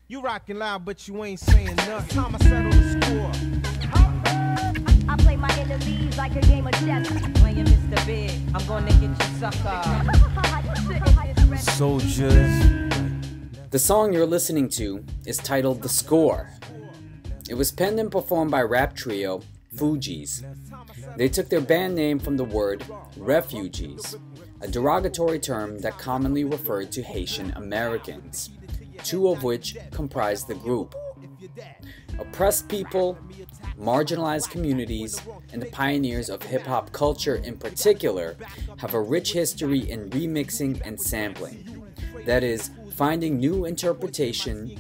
You rockin' loud, but you ain't saying nothing. Time I settle the score. I play my enemies like a game of chess. Playing Mr. Big, I'm gonna get you sucker. Soldiers. The song you're listening to is titled The Score. It was penned and performed by rap trio Fugees. They took their band name from the word refugees, a derogatory term that commonly referred to Haitian Americans, two of which comprised the group. Oppressed people, marginalized communities, and the pioneers of hip-hop culture in particular have a rich history in remixing and sampling. That is, finding new interpretation,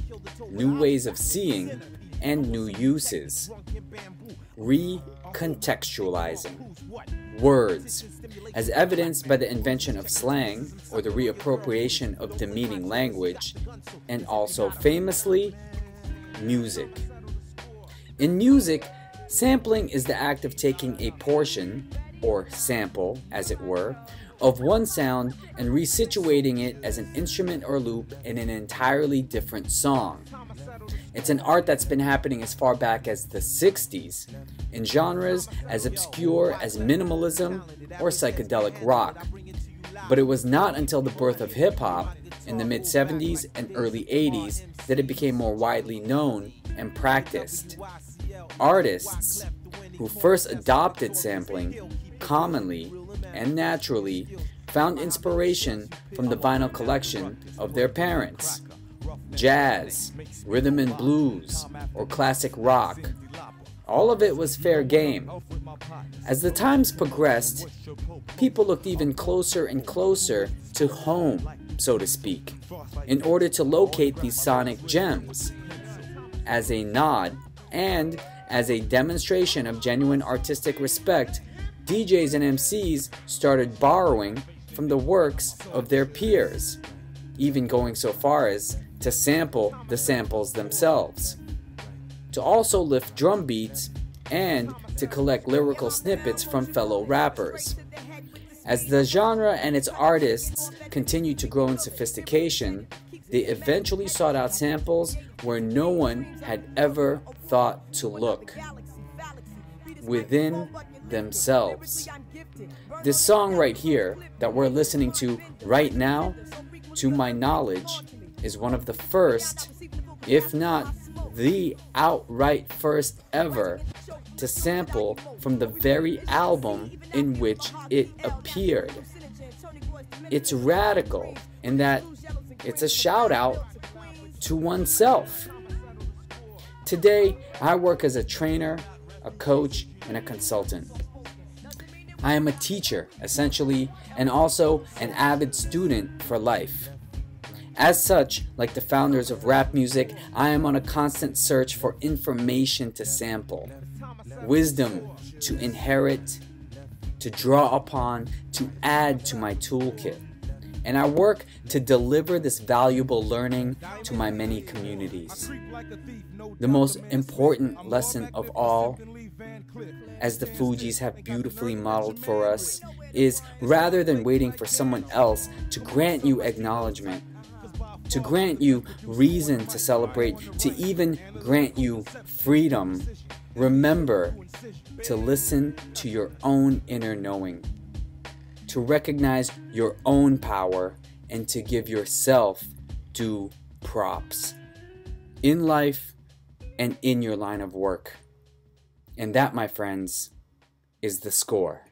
new ways of seeing, and new uses. Recontextualizing. Words, as evidenced by the invention of slang or the reappropriation of demeaning language, and also famously, music. In music, sampling is the act of taking a portion, or sample as it were, of one sound and resituating it as an instrument or loop in an entirely different song. It's an art that's been happening as far back as the 60s, in genres as obscure as minimalism or psychedelic rock. But it was not until the birth of hip-hop in the mid-70s and early 80s that it became more widely known and practiced. Artists who first adopted sampling commonly and naturally found inspiration from the vinyl collection of their parents. Jazz, rhythm and blues, or classic rock. All of it was fair game. As the times progressed, people looked even closer and closer to home, so to speak, in order to locate these sonic gems. As a nod and as a demonstration of genuine artistic respect, DJs and MCs started borrowing from the works of their peers, even going so far as to sample the samples themselves, to also lift drum beats, and to collect lyrical snippets from fellow rappers. As the genre and its artists continued to grow in sophistication, they eventually sought out samples where no one had ever thought to look: within themselves. This song right here that we're listening to right now, to my knowledge, is one of the first, if not the outright first ever, to sample from the very album in which it appeared. It's radical in that it's a shout out to oneself. Today, I work as a trainer, a coach, and a consultant. I am a teacher, essentially, and also an avid student for life. As such, like the founders of rap music, I am on a constant search for information to sample, wisdom to inherit, to draw upon, to add to my toolkit. And I work to deliver this valuable learning to my many communities. The most important lesson of all, as the Fugees have beautifully modeled for us, is rather than waiting for someone else to grant you acknowledgement, to grant you reason to celebrate, to even grant you freedom, remember to listen to your own inner knowing, to recognize your own power, and to give yourself due props in life and in your line of work. And that, my friends, is the score.